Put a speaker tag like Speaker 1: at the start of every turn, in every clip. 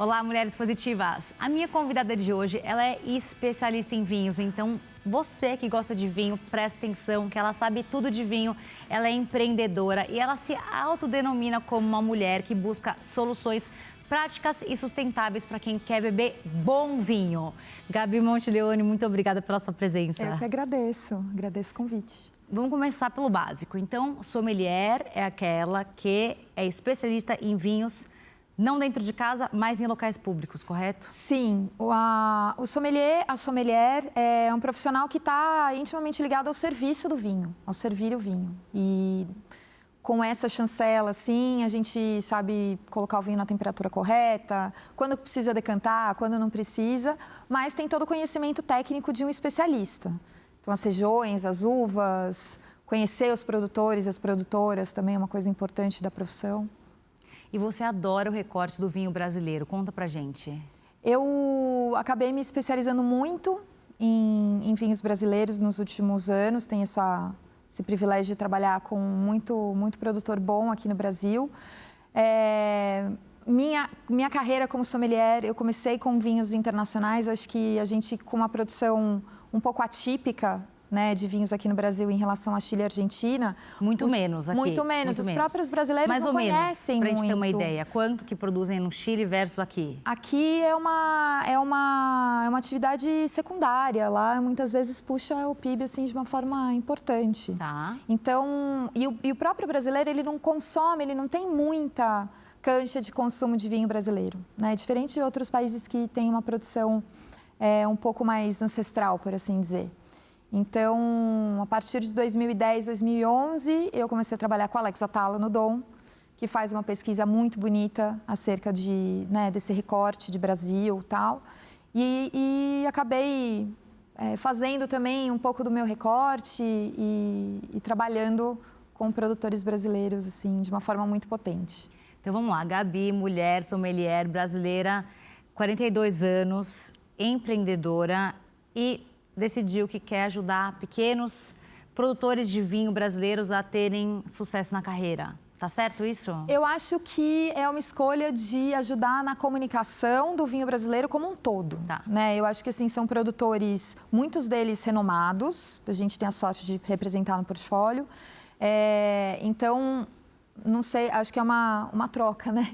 Speaker 1: Olá, mulheres positivas! A minha convidada de hoje, ela é especialista em vinhos, então você que gosta de vinho, presta atenção que ela sabe tudo de vinho, ela é empreendedora e ela se autodenomina como uma mulher que busca soluções práticas e sustentáveis para quem quer beber bom vinho. Gabi Monteleone, muito obrigada pela sua presença.
Speaker 2: Eu que agradeço o convite.
Speaker 1: Vamos começar pelo básico. Então, sommelier é aquela que é especialista em vinhos, não dentro de casa, mas em locais públicos, correto?
Speaker 2: Sim, a sommelier é um profissional que está intimamente ligado ao serviço do vinho, ao servir o vinho. E com essa chancela, assim, a gente sabe colocar o vinho na temperatura correta, quando precisa decantar, quando não precisa, mas tem todo o conhecimento técnico de um especialista. Então, as regiões, as uvas, conhecer os produtores, as produtoras também é uma coisa importante da profissão.
Speaker 1: E você adora o recorte do vinho brasileiro. Conta pra gente.
Speaker 2: Eu acabei me especializando muito em vinhos brasileiros nos últimos anos. Tenho esse privilégio de trabalhar com muito produtor bom aqui no Brasil. Minha carreira como sommelier, eu comecei com vinhos internacionais. Acho que a gente, com uma produção um pouco atípica, né, de vinhos aqui no Brasil em relação a Chile e Argentina.
Speaker 1: Muito menos aqui.
Speaker 2: Muito menos. Os próprios brasileiros não conhecem muito. Mais ou menos,
Speaker 1: para a gente ter uma ideia. Quanto que produzem no Chile versus aqui?
Speaker 2: Aqui é uma atividade secundária. Lá, muitas vezes, puxa o PIB assim, de uma forma importante.
Speaker 1: Tá.
Speaker 2: Então, e o próprio brasileiro, ele não consome, ele não tem muita cancha de consumo de vinho brasileiro, né? Diferente de outros países que têm uma produção um pouco mais ancestral, por assim dizer. Então, a partir de 2010, 2011, eu comecei a trabalhar com a Alex Atala no Dom, que faz uma pesquisa muito bonita acerca desse recorte de Brasil e tal. E acabei fazendo também um pouco do meu recorte e trabalhando com produtores brasileiros, assim, de uma forma muito potente.
Speaker 1: Então, vamos lá. Gabi, mulher, sommelier, brasileira, 42 anos, empreendedora e decidiu que quer ajudar pequenos produtores de vinho brasileiros a terem sucesso na carreira. Tá certo isso?
Speaker 2: Eu acho que é uma escolha de ajudar na comunicação do vinho brasileiro como um todo.
Speaker 1: Tá.
Speaker 2: Né? Eu acho que assim, são produtores, muitos deles renomados, a gente tem a sorte de representar no portfólio. Então, não sei, acho que é uma troca, né?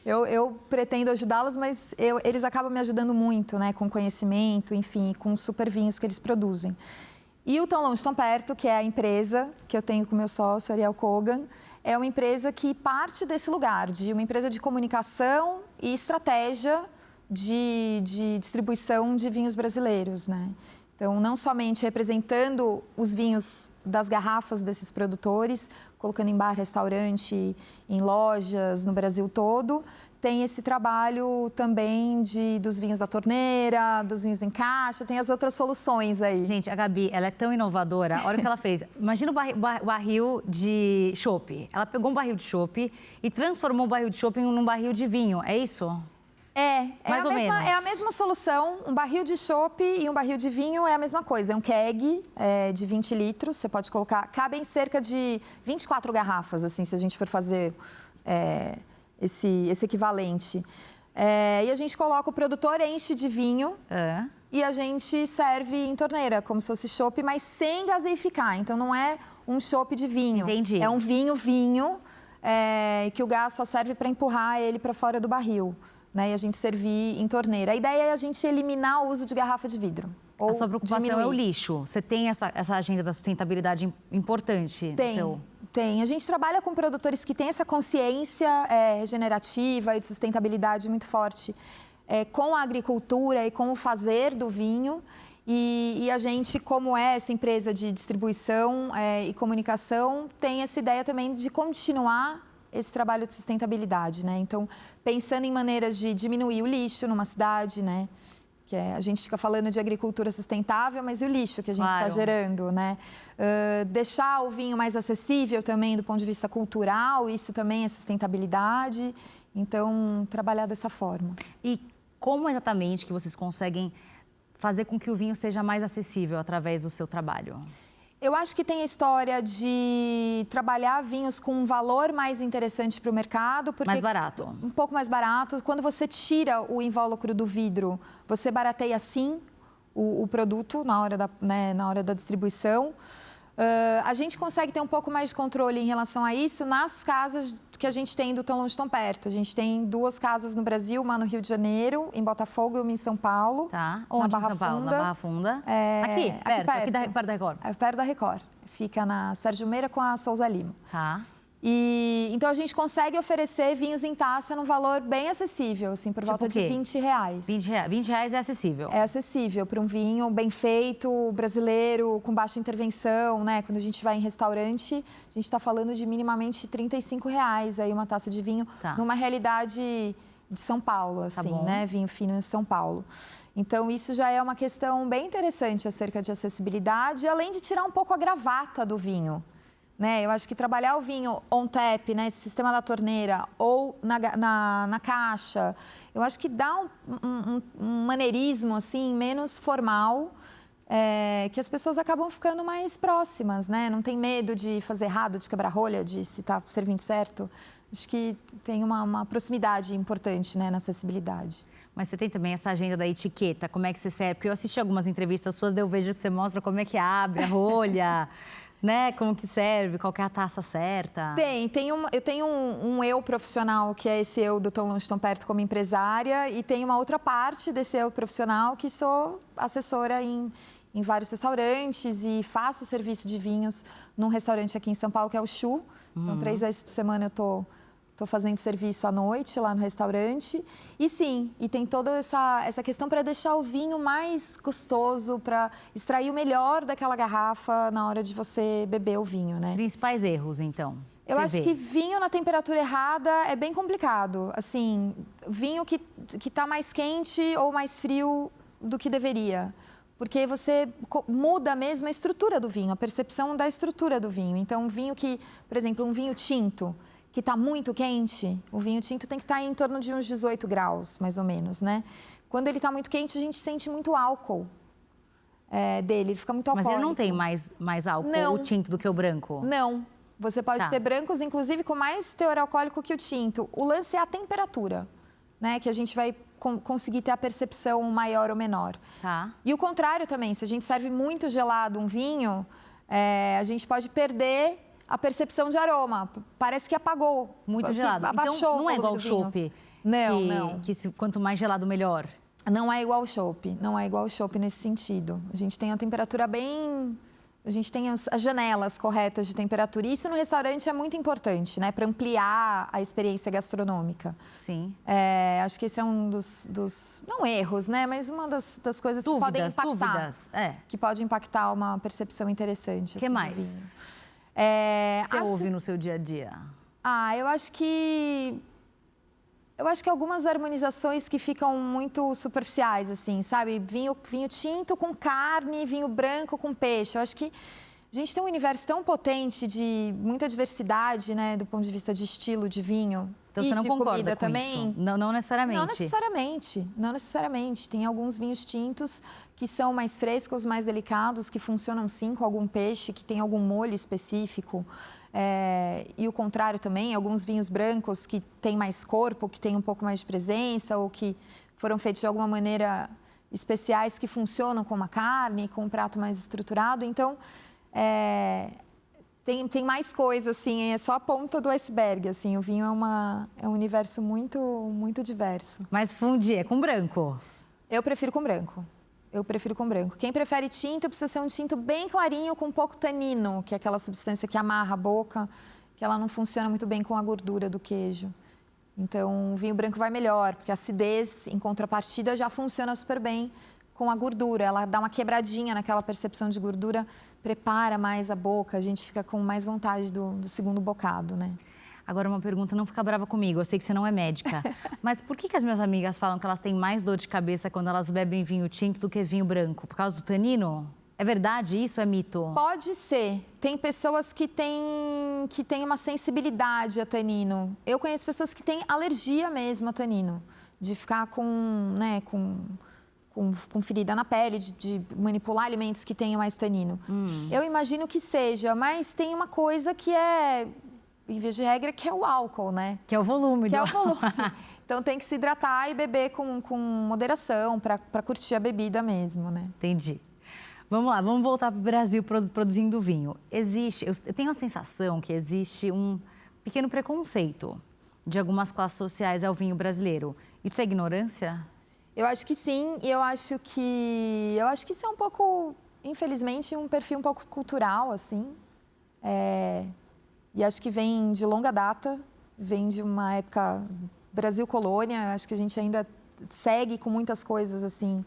Speaker 2: Eu pretendo ajudá-los, mas eles acabam me ajudando muito, né? Com conhecimento, enfim, com super vinhos que eles produzem. E o Tão Longe, Tão Perto, que é a empresa que eu tenho com meu sócio, Ariel Kogan, é uma empresa que parte desse lugar, de uma empresa de comunicação e estratégia de distribuição de vinhos brasileiros, né? Então, não somente representando os vinhos das garrafas desses produtores, colocando em bar, restaurante, em lojas, no Brasil todo. Tem esse trabalho também dos vinhos da torneira, dos vinhos em caixa, tem as outras soluções aí.
Speaker 1: Gente, a Gabi, ela é tão inovadora. Olha o que ela fez. Imagina o barril de chopp. Ela pegou um barril de chopp e transformou o barril de chopp num barril de vinho. É isso? Mais ou menos.
Speaker 2: É a mesma solução. Um barril de chopp e um barril de vinho é a mesma coisa. É um keg de 20 litros. Você pode colocar... Cabem cerca de 24 garrafas, assim, se a gente for fazer esse equivalente. E a gente coloca o produtor, enche de vinho e a gente serve em torneira, como se fosse chopp, mas sem gaseificar. Então, não é um chopp de vinho.
Speaker 1: Entendi.
Speaker 2: É um vinho, que o gás só serve para empurrar ele para fora do barril. Né, e a gente servir em torneira. A ideia é a gente eliminar o uso de garrafa de vidro.
Speaker 1: A sua preocupação é o lixo. Você tem essa agenda da sustentabilidade importante?
Speaker 2: Tem. A gente trabalha com produtores que têm essa consciência regenerativa e de sustentabilidade muito forte com a agricultura e com o fazer do vinho. E a gente, como é essa empresa de distribuição e comunicação, tem essa ideia também de continuar esse trabalho de sustentabilidade, né? Então, pensando em maneiras de diminuir o lixo numa cidade, né? Que a gente fica falando de agricultura sustentável, mas e o lixo que a gente está gerando, né? Deixar o vinho mais acessível também do ponto de vista cultural, isso também é sustentabilidade. Então, trabalhar dessa forma.
Speaker 1: E como exatamente que vocês conseguem fazer com que o vinho seja mais acessível através do seu trabalho?
Speaker 2: Eu acho que tem a história de trabalhar vinhos com um valor mais interessante para o mercado. Porque
Speaker 1: Mais barato.
Speaker 2: Um pouco mais barato. Quando você tira o invólucro do vidro, você barateia sim o produto na hora da distribuição. A gente consegue ter um pouco mais de controle em relação a isso nas casas que a gente tem do Tão Longe Tão Perto. A gente tem 2 casas no Brasil, uma no Rio de Janeiro, em Botafogo, e uma em São Paulo.
Speaker 1: Tá. Onde em São Paulo? Na Barra Funda? Aqui perto aqui perto da Record.
Speaker 2: Perto da Record. Fica na Sérgio Meira com a Souza Lima.
Speaker 1: Tá.
Speaker 2: Então, a gente consegue oferecer vinhos em taça num valor bem acessível, assim, por volta de R$20.
Speaker 1: R$20 é acessível?
Speaker 2: É acessível para um vinho bem feito, brasileiro, com baixa intervenção, né? Quando a gente vai em restaurante, a gente está falando de minimamente R$35 aí uma taça de vinho, numa realidade de São Paulo, assim, né? Vinho fino em São Paulo. Então, isso já é uma questão bem interessante acerca de acessibilidade, além de tirar um pouco a gravata do vinho. Né? Eu acho que trabalhar o vinho on tap, né, esse sistema da torneira, ou na caixa, eu acho que dá um maneirismo assim, menos formal, que as pessoas acabam ficando mais próximas, né? Não tem medo de fazer errado, de quebrar rolha, de se está servindo certo. Acho que tem uma proximidade importante, né, na acessibilidade.
Speaker 1: Mas você tem também essa agenda da etiqueta, como é que você serve? Porque eu assisti algumas entrevistas suas, daí eu vejo que você mostra como é que abre a rolha... Né? Como que serve, qual que é a taça certa?
Speaker 2: Eu tenho um eu profissional, que é esse eu do Tão Longe Tão Perto como empresária, e tem uma outra parte desse eu profissional que sou assessora em vários restaurantes e faço serviço de vinhos num restaurante aqui em São Paulo, que é o Chu. Então, 3 vezes por semana eu tô fazendo serviço à noite lá no restaurante. E sim, e tem toda essa questão para deixar o vinho mais gostoso, para extrair o melhor daquela garrafa na hora de você beber o vinho, né?
Speaker 1: Principais erros, então?
Speaker 2: Eu acho que vinho na temperatura errada é bem complicado. Assim, vinho que está mais quente ou mais frio do que deveria. Porque você muda mesmo a estrutura do vinho, a percepção da estrutura do vinho. Então, um vinho que, por exemplo, um vinho tinto, que está muito quente, o vinho tinto tem que estar em torno de uns 18 graus, mais ou menos, né? Quando ele está muito quente, a gente sente muito álcool dele, ele fica muito alcoólico.
Speaker 1: Mas ele não tem mais álcool, o tinto, do que o branco?
Speaker 2: Não. Você pode ter brancos, inclusive, com mais teor alcoólico que o tinto. O lance é a temperatura, né? Que a gente vai conseguir ter a percepção maior ou menor.
Speaker 1: Tá.
Speaker 2: E o contrário também, se a gente serve muito gelado um vinho, a gente pode perder a percepção de aroma. Parece que apagou.
Speaker 1: Muito gelado.
Speaker 2: Abaixou.
Speaker 1: Então, não é igual o chopp?
Speaker 2: Não.
Speaker 1: Quanto mais gelado, melhor?
Speaker 2: Não é igual ao chopp. Não é igual ao chopp nesse sentido. A gente tem a temperatura bem... A gente tem as janelas corretas de temperatura. E isso no restaurante é muito importante, né? Para ampliar a experiência gastronômica.
Speaker 1: Sim.
Speaker 2: Acho que esse é um dos... Não erros, né? Mas uma das coisas que podem impactar.
Speaker 1: Dúvidas.
Speaker 2: Que pode impactar uma percepção interessante.
Speaker 1: O que mais? Você ouve no seu dia a dia?
Speaker 2: Eu acho que algumas harmonizações que ficam muito superficiais, assim, sabe? Vinho tinto com carne, vinho branco com peixe. Eu acho que a gente tem um universo tão potente de muita diversidade, né? Do ponto de vista de estilo de vinho.
Speaker 1: Então, você não concorda com
Speaker 2: também.
Speaker 1: isso? Não necessariamente?
Speaker 2: Não necessariamente. Tem alguns vinhos tintos que são mais frescos, mais delicados, que funcionam sim com algum peixe, que tem algum molho específico. E o contrário também, alguns vinhos brancos que têm mais corpo, que têm um pouco mais de presença ou que foram feitos de alguma maneira especiais que funcionam com uma carne, com um prato mais estruturado. Então, tem mais coisas, assim, é só a ponta do iceberg, assim. O vinho é um universo muito, muito diverso.
Speaker 1: Mas fundir é com branco?
Speaker 2: Eu prefiro com branco. Quem prefere tinto, precisa ser um tinto bem clarinho, com pouco tanino, que é aquela substância que amarra a boca, que ela não funciona muito bem com a gordura do queijo. Então, o vinho branco vai melhor, porque a acidez, em contrapartida, já funciona super bem com a gordura. Ela dá uma quebradinha naquela percepção de gordura, prepara mais a boca, a gente fica com mais vontade do segundo bocado, né?
Speaker 1: Agora, uma pergunta, não fica brava comigo, eu sei que você não é médica. Mas por que as minhas amigas falam que elas têm mais dor de cabeça quando elas bebem vinho tinto do que vinho branco? Por causa do tanino? É verdade isso ou é mito?
Speaker 2: Pode ser. Tem pessoas que têm uma sensibilidade a tanino. Eu conheço pessoas que têm alergia mesmo a tanino. De ficar com com ferida na pele, de manipular alimentos que tenham mais tanino. Eu imagino que seja, mas tem uma coisa que é, em vez de regra, que é o álcool, né?
Speaker 1: Que é o volume.
Speaker 2: Que é o volume. Então tem que se hidratar e beber com moderação para curtir a bebida mesmo, né?
Speaker 1: Entendi. Vamos lá, vamos voltar para o Brasil produzindo vinho. Eu tenho a sensação que existe um pequeno preconceito de algumas classes sociais ao vinho brasileiro. Isso é ignorância?
Speaker 2: Eu acho que sim, e eu acho que isso é um pouco, infelizmente, um perfil um pouco cultural, assim. E acho que vem de longa data, vem de uma época Brasil colônia. Acho que a gente ainda segue com muitas coisas assim,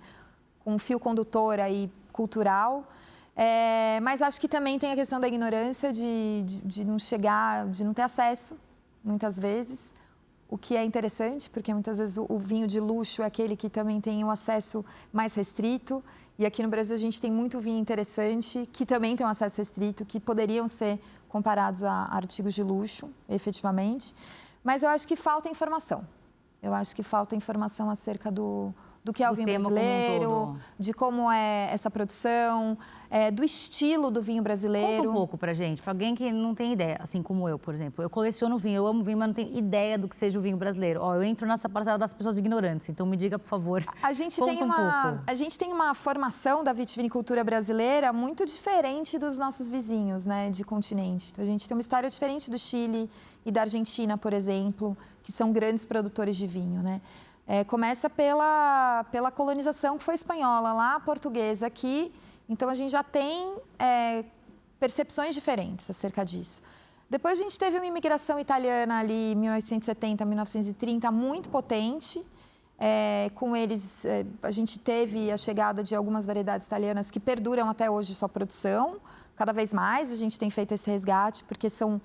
Speaker 2: com um fio condutor aí cultural. Mas acho que também tem a questão da ignorância de não chegar, de não ter acesso, muitas vezes. O que é interessante, porque muitas vezes o vinho de luxo é aquele que também tem um acesso mais restrito. E aqui no Brasil a gente tem muito vinho interessante, que também tem um acesso restrito, que poderiam ser comparados a artigos de luxo, efetivamente. Mas eu acho que falta informação. Eu acho que falta informação acerca do que é o vinho brasileiro, de como é essa produção, do estilo do vinho brasileiro.
Speaker 1: Conta um pouco pra gente, pra alguém que não tem ideia, assim como eu, por exemplo. Eu coleciono vinho, eu amo vinho, mas não tenho ideia do que seja o vinho brasileiro. Eu entro nessa parcela das pessoas ignorantes, então me diga, por favor,
Speaker 2: a gente tem uma formação da vitivinicultura brasileira muito diferente dos nossos vizinhos, né, de continente. Então, a gente tem uma história diferente do Chile e da Argentina, por exemplo, que são grandes produtores de vinho, né? Começa pela colonização que foi espanhola, lá portuguesa aqui. Então, a gente já tem percepções diferentes acerca disso. Depois, a gente teve uma imigração italiana ali em 1970, 1930, muito potente. Com eles, a gente teve a chegada de algumas variedades italianas que perduram até hoje sua produção. Cada vez mais a gente tem feito esse resgate, porque são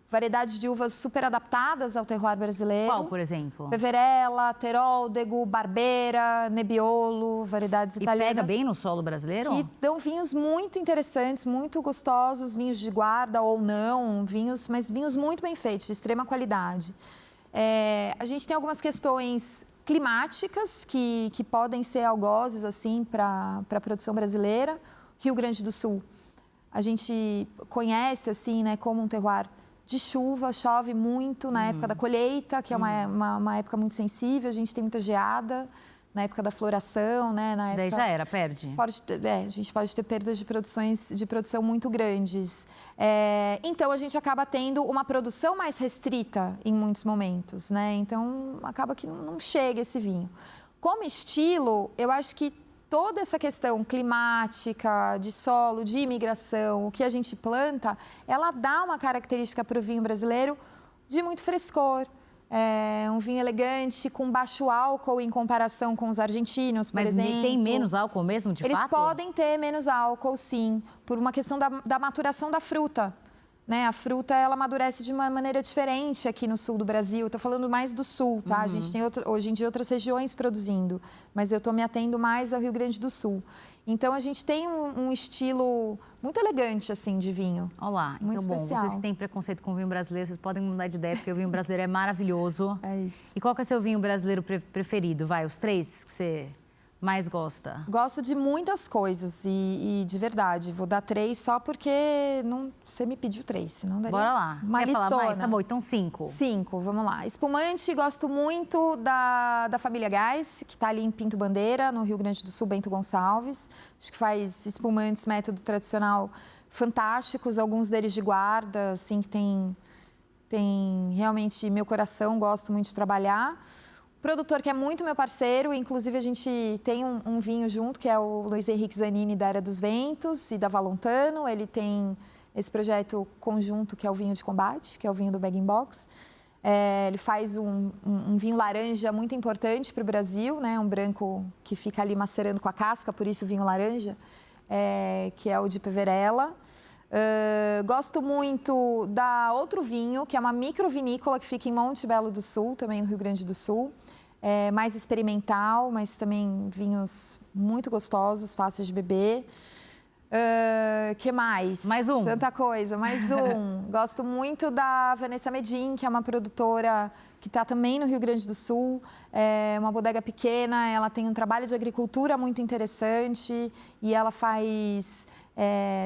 Speaker 2: variedades de uvas super adaptadas ao terroir brasileiro.
Speaker 1: Qual, por exemplo?
Speaker 2: Peverella, Teroldego, Barbera, Nebbiolo, variedades italianas.
Speaker 1: E pega bem no solo brasileiro?
Speaker 2: Que dão vinhos muito interessantes, muito gostosos, vinhos de guarda ou não, mas vinhos muito bem feitos, de extrema qualidade. A gente tem algumas questões climáticas que podem ser algozes assim, para a produção brasileira. Rio Grande do Sul, a gente conhece assim, né, como um terroir de chuva, chove muito na época da colheita, que é uma época muito sensível, a gente tem muita geada na época da floração, né?
Speaker 1: Daí já era, perde?
Speaker 2: A gente pode ter perdas de produção muito grandes. Então, a gente acaba tendo uma produção mais restrita em muitos momentos, né? Então, acaba que não chega esse vinho. Como estilo, eu acho que toda essa questão climática, de solo, de imigração, o que a gente planta, ela dá uma característica para o vinho brasileiro de muito frescor. Um vinho elegante, com baixo álcool em comparação com os argentinos, por exemplo.
Speaker 1: Mas tem menos álcool mesmo, de fato?
Speaker 2: Eles podem ter menos álcool, sim, por uma questão da maturação da fruta. Né? A fruta, ela amadurece de uma maneira diferente aqui no sul do Brasil. Estou falando mais do sul, tá? A gente tem hoje em dia outras regiões produzindo, mas eu estou me atendo mais ao Rio Grande do Sul. Então, a gente tem um estilo muito elegante, assim, de vinho.
Speaker 1: Olá,
Speaker 2: muito
Speaker 1: então,
Speaker 2: especial.
Speaker 1: Vocês que têm preconceito com o vinho brasileiro, vocês podem mudar de ideia, porque o vinho brasileiro é maravilhoso.
Speaker 2: É isso.
Speaker 1: E qual que é o seu vinho brasileiro preferido? Vai, os 3 que você mais gosta?
Speaker 2: Gosto de muitas coisas e de verdade, vou dar 3 só porque você me pediu 3, senão daria.
Speaker 1: Bora lá.
Speaker 2: Quer
Speaker 1: falar mais? Tá bom, então 5.
Speaker 2: 5, vamos lá. Espumante, gosto muito da família Gás, que está ali em Pinto Bandeira, no Rio Grande do Sul, Bento Gonçalves. Acho que faz espumantes método tradicional fantásticos, alguns deles de guarda, assim, que tem realmente meu coração, gosto muito de trabalhar. Produtor que é muito meu parceiro, inclusive a gente tem um vinho junto, que é o Luiz Henrique Zanini, da Era dos Ventos e da Valontano. Ele tem esse projeto conjunto, que é o vinho de combate, que é o vinho do Bag in Box. Ele faz um vinho laranja muito importante para o Brasil, né? Um branco que fica ali macerando com a casca, por isso o vinho laranja, que é o de Peverella. Gosto muito da outro vinho, que é uma microvinícola que fica em Monte Belo do Sul, também no Rio Grande do Sul. Mais experimental, mas também vinhos muito gostosos, fáceis de beber. Que mais?
Speaker 1: Mais um.
Speaker 2: Tanta coisa, mais um. Gosto muito da Vanessa Medin, que é uma produtora que está também no Rio Grande do Sul. É uma bodega pequena, ela tem um trabalho de agricultura muito interessante e ela faz...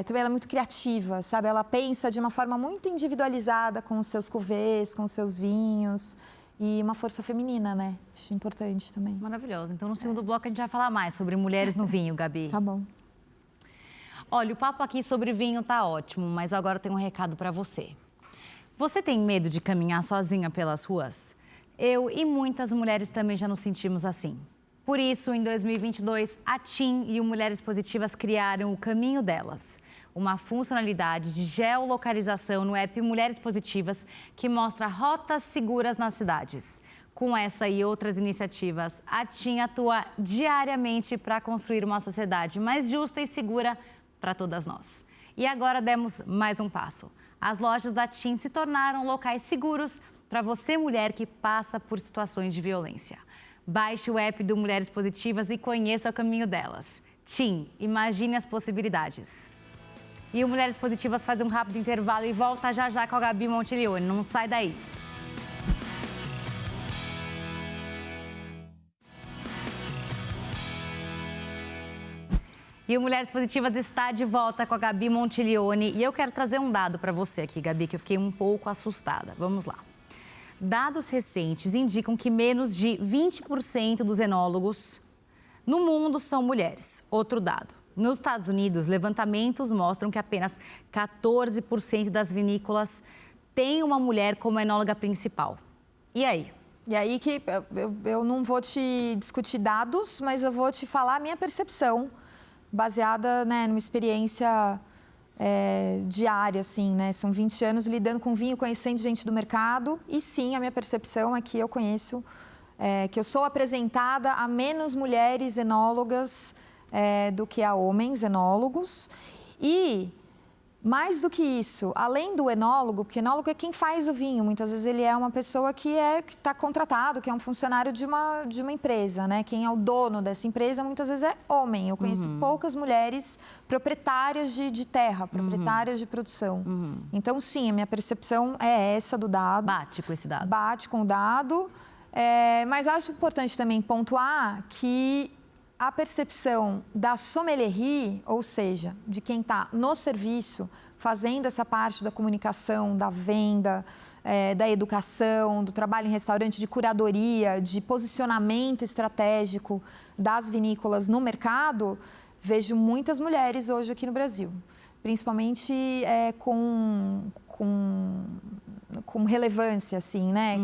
Speaker 2: também ela é muito criativa, sabe? Ela pensa de uma forma muito individualizada com os seus cuvês, com os seus vinhos. E uma força feminina, né? Acho importante também.
Speaker 1: Maravilhoso. Então, no segundo bloco, a gente vai falar mais sobre mulheres no vinho, Gabi.
Speaker 2: Tá bom.
Speaker 1: Olha, o papo aqui sobre vinho tá ótimo, mas agora tem um recado para você. Você tem medo de caminhar sozinha pelas ruas? Eu e muitas mulheres também já nos sentimos assim. Por isso, em 2022, a TIM e o Mulheres Positivas criaram o Caminho Delas, uma funcionalidade de geolocalização no app Mulheres Positivas que mostra rotas seguras nas cidades. Com essa e outras iniciativas, a TIM atua diariamente para construir uma sociedade mais justa e segura para todas nós. E agora demos mais um passo. As lojas da TIM se tornaram locais seguros para você, mulher que passa por situações de violência. Baixe o app do Mulheres Positivas e conheça o caminho delas. TIM, imagine as possibilidades. E o Mulheres Positivas faz um rápido intervalo e volta já já com a Gabi Montilioni. Não sai daí. E o Mulheres Positivas está de volta com a Gabi Montilioni. E eu quero trazer um dado para você aqui, Gabi, que eu fiquei um pouco assustada. Vamos lá. Dados recentes indicam que menos de 20% dos enólogos no mundo são mulheres. Outro dado. Nos Estados Unidos, levantamentos mostram que apenas 14% das vinícolas têm uma mulher como enóloga principal. E aí?
Speaker 2: E aí que eu não vou te discutir dados, mas eu vou te falar a minha percepção, baseada, né, numa experiência diária, assim, né? São 20 anos lidando com vinho, conhecendo gente do mercado. E sim, a minha percepção é que eu conheço, que eu sou apresentada a menos mulheres enólogas do que a homens enólogos. E mais do que isso, além do enólogo, porque enólogo é quem faz o vinho, muitas vezes ele é uma pessoa que está contratado, que é um funcionário de uma empresa, né? Quem é o dono dessa empresa muitas vezes é homem. Eu conheço poucas mulheres proprietárias de terra, proprietárias de produção. Então, sim, a minha percepção é essa do dado.
Speaker 1: Bate com esse dado.
Speaker 2: Bate com o dado, mas acho importante também pontuar que a percepção da sommelierie, ou seja, de quem está no serviço, fazendo essa parte da comunicação, da venda, da educação, do trabalho em restaurante, de curadoria, de posicionamento estratégico das vinícolas no mercado, vejo muitas mulheres hoje aqui no Brasil, principalmente com relevância, assim, né?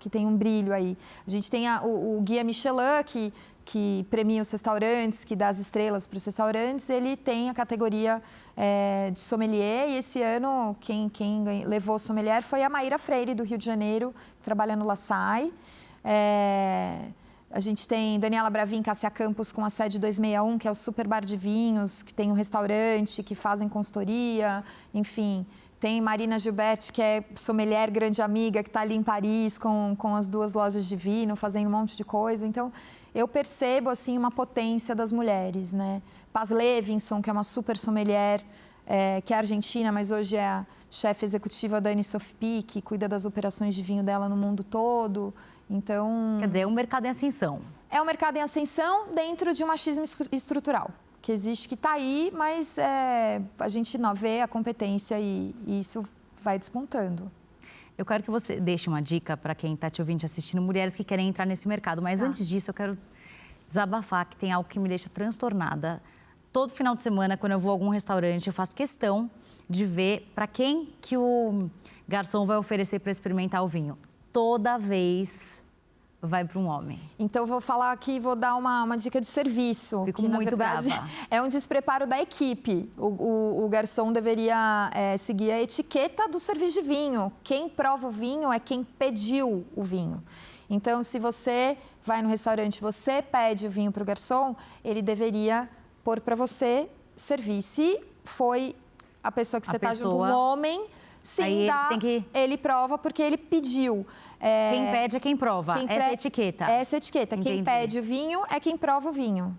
Speaker 2: Que tem um brilho aí. A gente tem o Guia Michelin, que premia os restaurantes, que dá as estrelas para os restaurantes, ele tem a categoria de sommelier e esse ano quem levou sommelier foi a Maíra Freire, do Rio de Janeiro, que trabalha no La Salle. A gente tem Daniela Bravin, Cássia Campos com a sede 261, que é o super bar de vinhos, que tem um restaurante, que fazem consultoria, enfim. Tem Marina Gilberti, que é sommelier grande amiga, que está ali em Paris com as 2 lojas de vinho, fazendo um monte de coisa. Então, eu percebo, assim, uma potência das mulheres, né? Paz Levinson, que é uma super sommelier, que é argentina, mas hoje é a chefe executiva da Anisofpi, que cuida das operações de vinho dela no mundo todo. Então...
Speaker 1: Quer dizer, é um mercado em ascensão.
Speaker 2: É um mercado em ascensão dentro de um machismo estrutural, que existe, que está aí, mas a gente não vê a competência e isso vai despontando.
Speaker 1: Eu quero que você deixe uma dica para quem está te ouvindo, assistindo, mulheres que querem entrar nesse mercado. Mas antes disso, eu quero desabafar que tem algo que me deixa transtornada. Todo final de semana, quando eu vou a algum restaurante, eu faço questão de ver para quem que o garçom vai oferecer para experimentar o vinho. Toda vez vai para um homem.
Speaker 2: Então, vou falar aqui, vou dar uma dica de serviço.
Speaker 1: Fico
Speaker 2: que,
Speaker 1: muito
Speaker 2: na verdade,
Speaker 1: brava.
Speaker 2: É um despreparo da equipe. O garçom deveria seguir a etiqueta do serviço de vinho. Quem prova o vinho é quem pediu o vinho. Então, se você vai no restaurante, você pede o vinho para o garçom, ele deveria pôr para você servir. Se foi a pessoa que você está junto, um homem, sim, ele prova porque ele pediu.
Speaker 1: Quem pede é quem prova, essa é a etiqueta.
Speaker 2: Essa é a etiqueta.
Speaker 1: Entendi.
Speaker 2: Quem pede o vinho é quem prova o vinho.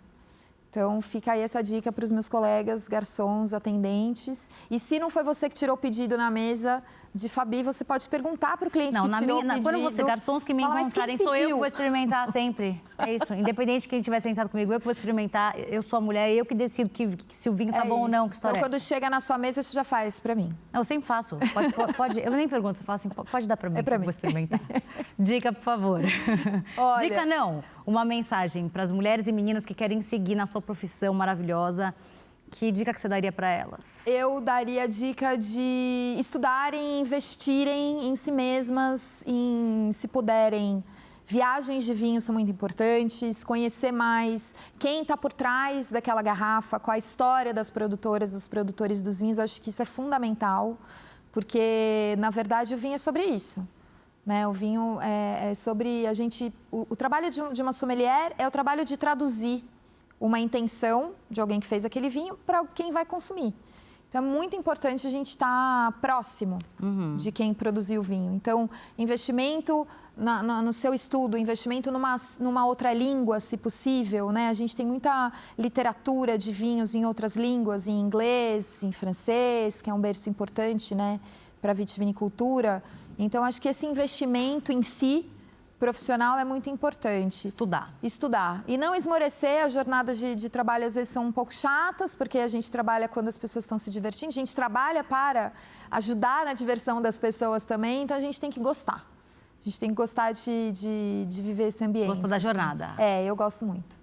Speaker 2: Então, fica aí essa dica para os meus colegas, garçons, atendentes. E se não foi você que tirou o pedido na mesa de Fabi, você pode perguntar para o cliente que tirou o pedido.
Speaker 1: Quando você, garçons que me encontrarem, sou eu que vou experimentar sempre. É isso. Independente de quem estiver sentado comigo, eu que vou experimentar. Eu sou a mulher, eu que decido que se o vinho tá bom ou não, que história
Speaker 2: então,
Speaker 1: é
Speaker 2: quando chega na sua mesa, você já faz para mim.
Speaker 1: Eu sempre faço. Pode, eu nem pergunto, eu falo assim, pode dar para mim,
Speaker 2: para mim.
Speaker 1: Eu vou experimentar. Dica, por favor.
Speaker 2: Olha...
Speaker 1: Dica não, uma mensagem para as mulheres e meninas que querem seguir na sua profissão maravilhosa. Que dica que você daria para elas?
Speaker 2: Eu daria a dica de estudarem, investirem em si mesmas, se puderem. Viagens de vinho são muito importantes, conhecer mais quem está por trás daquela garrafa, qual a história das produtoras, dos produtores dos vinhos. Acho que isso é fundamental, porque, na verdade, o vinho é sobre isso. Né? O vinho é sobre a gente... O trabalho de uma sommelier é o trabalho de traduzir uma intenção de alguém que fez aquele vinho para quem vai consumir. Então, é muito importante a gente estar próximo de quem produziu o vinho. Então, investimento no seu estudo, investimento numa outra língua, se possível. Né? A gente tem muita literatura de vinhos em outras línguas, em inglês, em francês, que é um berço importante, né, para a vitivinicultura. Então, acho que esse investimento em si, profissional, é muito importante. Estudar. E não esmorecer. As jornadas de trabalho, às vezes, são um pouco chatas, porque a gente trabalha quando as pessoas estão se divertindo. A gente trabalha para ajudar na diversão das pessoas também. Então, a gente tem que gostar. A gente tem que gostar de viver esse ambiente.
Speaker 1: Gosta da jornada.
Speaker 2: Eu gosto muito.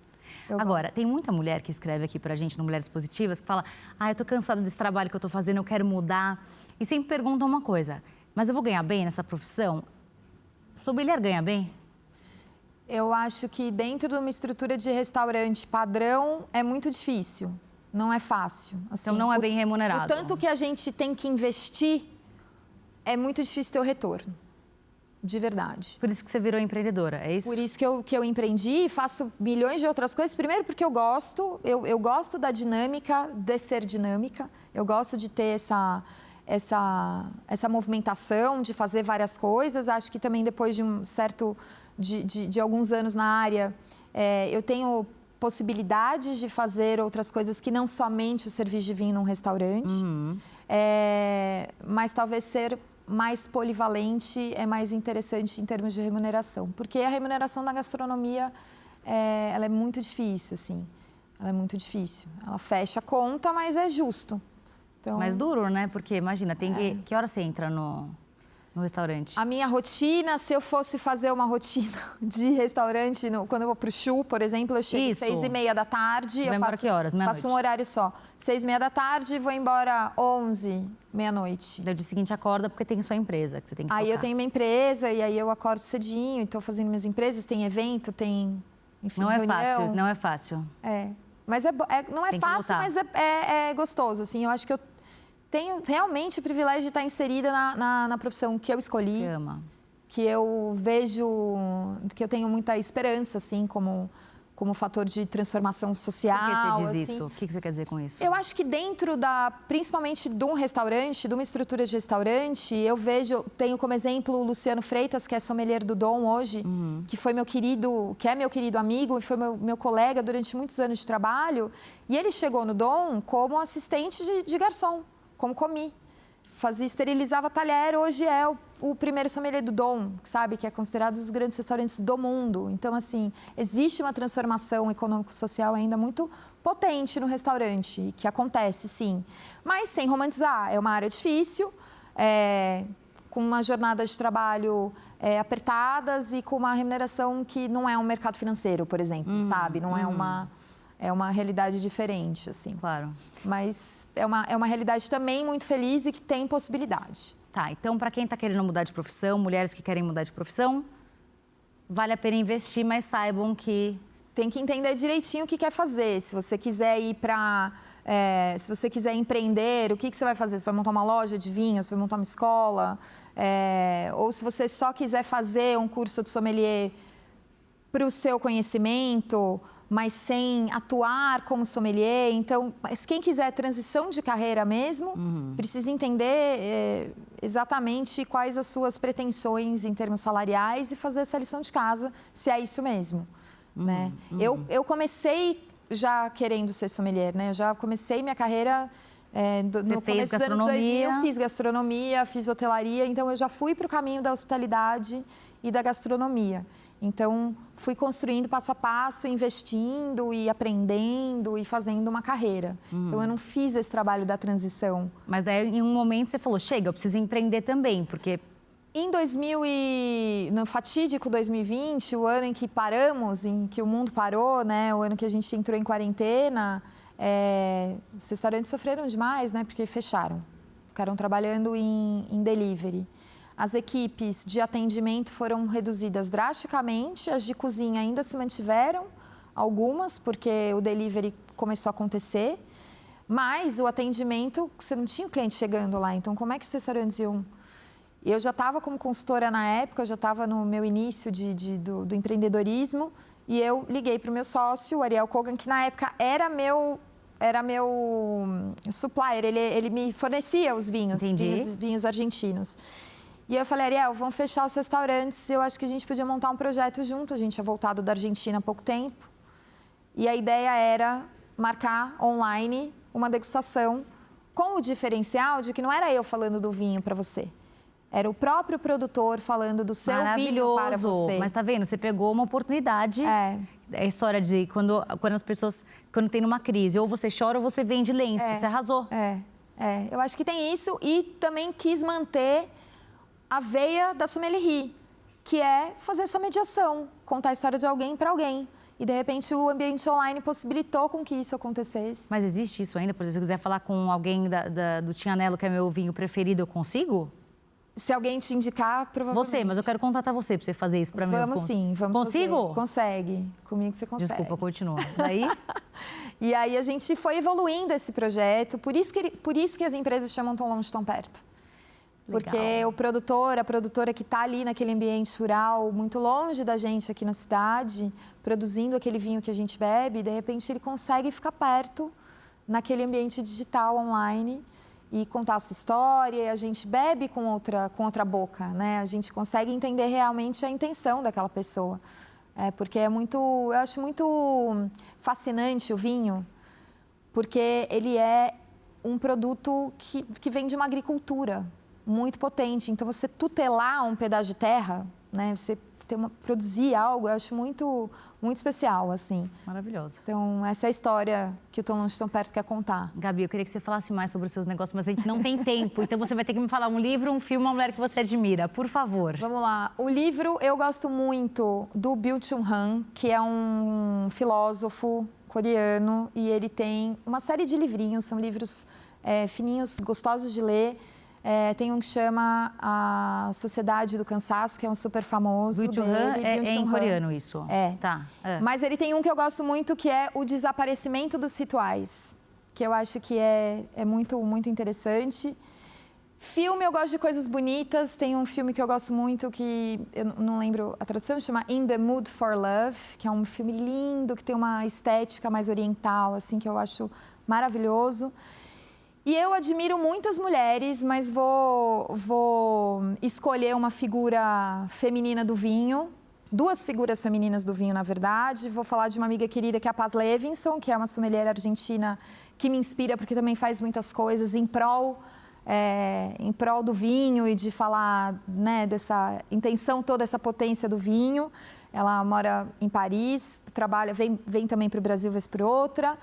Speaker 1: Agora, tem muita mulher que escreve aqui pra gente no Mulheres Positivas, que fala, eu tô cansada desse trabalho que eu tô fazendo, eu quero mudar. E sempre perguntam uma coisa, mas eu vou ganhar bem nessa profissão? Sommelier ganha bem?
Speaker 2: Eu acho que dentro de uma estrutura de restaurante padrão é muito difícil. Não é fácil. Assim,
Speaker 1: então não é bem remunerado.
Speaker 2: O tanto que a gente tem que investir é muito difícil ter o retorno. De verdade.
Speaker 1: Por isso que você virou empreendedora, é isso?
Speaker 2: Por isso que eu empreendi e faço milhões de outras coisas. Primeiro porque eu gosto da dinâmica, de ser dinâmica. Eu gosto de ter essa movimentação, de fazer várias coisas. Acho que também depois de um certo... De alguns anos na área, eu tenho possibilidades de fazer outras coisas que não somente o serviço de vinho num restaurante. Mas talvez ser mais polivalente é mais interessante em termos de remuneração. Porque a remuneração da gastronomia, ela é muito difícil, assim. Ela é muito difícil. Ela fecha a conta, mas é justo. Então,
Speaker 1: mais duro, né? Porque, imagina, que hora você entra no restaurante?
Speaker 2: A minha rotina, se eu fosse fazer uma rotina de restaurante, quando eu vou para o Chu, por exemplo, eu chego às 6h30 da tarde.
Speaker 1: Vai embora que horas?
Speaker 2: Faço um horário só. 6h30 da tarde e vou embora 11, meia-noite.
Speaker 1: No dia seguinte acorda porque tem sua empresa que você tem que
Speaker 2: Aí
Speaker 1: tocar.
Speaker 2: eu tenho minha empresa e aí eu acordo cedinho, estou fazendo minhas empresas, tem evento, tem, enfim,
Speaker 1: não
Speaker 2: reunião.
Speaker 1: Não é fácil.
Speaker 2: Mas não é fácil, mas é gostoso, assim. Eu acho que eu tenho realmente o privilégio de estar inserida na profissão que eu escolhi.
Speaker 1: Você ama.
Speaker 2: Que eu vejo, que eu tenho muita esperança, assim, como fator de transformação social.
Speaker 1: Por que você diz
Speaker 2: assim.
Speaker 1: isso? O que você quer dizer com isso?
Speaker 2: Eu acho que dentro principalmente de um restaurante, de uma estrutura de restaurante, tenho como exemplo o Luciano Freitas, que é sommelier do Dom hoje, que foi que é meu querido amigo e foi meu colega durante muitos anos de trabalho. E ele chegou no Dom como assistente de garçom, como comi. Esterilizava talher, hoje é o primeiro sommelier do Dom, sabe? Que é considerado um dos grandes restaurantes do mundo. Então, assim, existe uma transformação econômico-social ainda muito potente no restaurante, que acontece, sim. Mas sem romantizar, é uma área difícil, com uma jornada de trabalho apertadas e com uma remuneração que não é um mercado financeiro, por exemplo, sabe? Não é uma realidade diferente, assim.
Speaker 1: Claro.
Speaker 2: Mas é uma realidade também muito feliz e que tem possibilidade.
Speaker 1: Tá, então para quem está querendo mudar de profissão, mulheres que querem mudar de profissão, vale a pena investir, mas saibam que...
Speaker 2: Tem que entender direitinho o que quer fazer. Se você quiser ir para... se você quiser empreender, o que você vai fazer? Você vai montar uma loja de vinho? Você vai montar uma escola? Ou se você só quiser fazer um curso de sommelier para o seu conhecimento, mas sem atuar como sommelier. Então, mas quem quiser transição de carreira mesmo, precisa entender exatamente quais as suas pretensões em termos salariais e fazer essa lição de casa, se é isso mesmo. Né? Eu comecei já querendo ser sommelier, né? Eu já comecei minha carreira no começo dos anos 2000, fiz gastronomia, fiz hotelaria, então eu já fui para o caminho da hospitalidade e da gastronomia. Então, fui construindo passo a passo, investindo e aprendendo e fazendo uma carreira. Então, eu não fiz esse trabalho da transição.
Speaker 1: Mas daí, em um momento, você falou, chega, eu preciso empreender também, porque...
Speaker 2: No fatídico 2020, o ano em que paramos, em que o mundo parou, né? O ano que a gente entrou em quarentena, os restaurantes sofreram demais, né? Porque fecharam, ficaram trabalhando em delivery. As equipes de atendimento foram reduzidas drasticamente, as de cozinha ainda se mantiveram, algumas, porque o delivery começou a acontecer, mas o atendimento, você não tinha o cliente chegando lá, então como é que os restaurantes iam... Eu já estava como consultora na época, eu já estava no meu início do empreendedorismo, e eu liguei para o meu sócio, o Ariel Kogan, que na época era meu supplier, ele me fornecia os vinhos, vinhos argentinos. E eu falei, Ariel, vamos fechar os restaurantes, eu acho que a gente podia montar um projeto junto. A gente tinha voltado da Argentina há pouco tempo. E a ideia era marcar online uma degustação com o diferencial de que não era eu falando do vinho para você. Era o próprio produtor falando do seu vinho para você.
Speaker 1: Mas tá vendo, você pegou uma oportunidade. É a história de quando as pessoas, quando tem numa crise, ou você chora ou você vende lenço, você arrasou.
Speaker 2: Eu acho que tem isso e também quis manter a veia da sommelier, que é fazer essa mediação, contar a história de alguém para alguém. E, de repente, o ambiente online possibilitou com que isso acontecesse.
Speaker 1: Mas existe isso ainda? Por exemplo, se eu quiser falar com alguém do Tignanello, que é meu vinho preferido, eu consigo?
Speaker 2: Se alguém te indicar, provavelmente.
Speaker 1: Você, mas eu quero contratar você para você fazer isso para mim.
Speaker 2: Vamos sim, vamos
Speaker 1: Consigo?
Speaker 2: Fazer. Consegue. Comigo você consegue.
Speaker 1: Desculpa, continua. Daí?
Speaker 2: E aí a gente foi evoluindo esse projeto, por isso que as empresas chamam Tão Longe, Tão Perto. Porque a produtora que está ali naquele ambiente rural, muito longe da gente aqui na cidade, produzindo aquele vinho que a gente bebe, de repente ele consegue ficar perto naquele ambiente digital, online, e contar a sua história, e a gente bebe com outra boca, né? A gente consegue entender realmente a intenção daquela pessoa. Porque eu acho muito fascinante o vinho, porque ele é um produto que vem de uma agricultura muito potente. Então, você tutelar um pedaço de terra, né? Você produzir algo, eu acho muito, muito especial, assim.
Speaker 1: Maravilhoso.
Speaker 2: Então, essa é a história que o Tão Longe, Tão Perto quer contar.
Speaker 1: Gabi, eu queria que você falasse mais sobre os seus negócios, mas a gente não tem tempo. Então, você vai ter que me falar um livro, um filme, uma mulher que você admira. Por favor.
Speaker 2: Vamos lá. O livro, eu gosto muito do Byung-Chul Han, que é um filósofo coreano. E ele tem uma série de livrinhos, são livros fininhos, gostosos de ler. Tem um que chama A Sociedade do Cansaço, que é um super famoso.
Speaker 1: Byung-Chul Han é em coreano isso? Tá.
Speaker 2: Mas ele tem um que eu gosto muito, que é O Desaparecimento dos Rituais, que eu acho que é muito, muito interessante. Filme, eu gosto de coisas bonitas. Tem um filme que eu gosto muito, que eu não lembro a tradução, chama In the Mood for Love, que é um filme lindo, que tem uma estética mais oriental, assim, que eu acho maravilhoso. E eu admiro muitas mulheres, mas vou escolher uma figura feminina do vinho, duas figuras femininas do vinho, na verdade. Vou falar de uma amiga querida, que é a Paz Levinson, que é uma sommelier argentina que me inspira, porque também faz muitas coisas em prol do vinho e de falar, né, dessa intenção toda, essa potência do vinho. Ela mora em Paris, trabalha, vem também para o Brasil, vez por outra.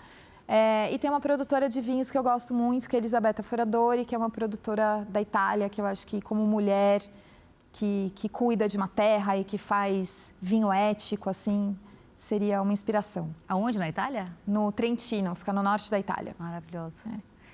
Speaker 2: E tem uma produtora de vinhos que eu gosto muito, que é Elisabetta Foradori, que é uma produtora da Itália, que eu acho que, como mulher que cuida de uma terra e que faz vinho ético, assim, seria uma inspiração.
Speaker 1: Aonde, na Itália?
Speaker 2: No Trentino, fica no norte da Itália.
Speaker 1: Maravilhoso.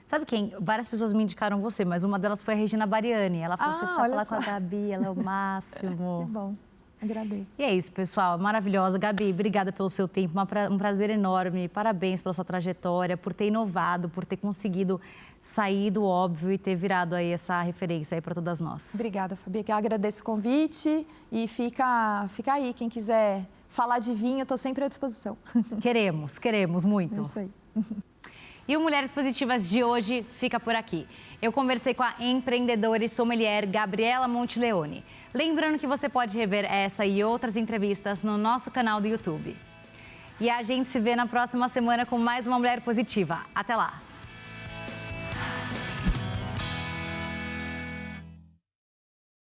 Speaker 1: Sabe quem? Várias pessoas me indicaram você, mas uma delas foi a Regina Bariani. Ela falou, você precisa falar com a Gabi, ela é o máximo.
Speaker 2: Que bom. Agradeço.
Speaker 1: E é isso, pessoal. Maravilhosa. Gabi, obrigada pelo seu tempo. Um prazer enorme. Parabéns pela sua trajetória, por ter inovado, por ter conseguido sair do óbvio e ter virado aí essa referência aí para todas nós.
Speaker 2: Obrigada, Fabi. Eu agradeço o convite e fica aí. Quem quiser falar de vinho, eu estou sempre à disposição.
Speaker 1: Queremos muito.
Speaker 2: É isso aí.
Speaker 1: E o Mulheres Positivas de hoje fica por aqui. Eu conversei com a empreendedora e sommelier Gabriela Monteleone. Lembrando que você pode rever essa e outras entrevistas no nosso canal do YouTube. E a gente se vê na próxima semana com mais uma Mulher Positiva. Até lá!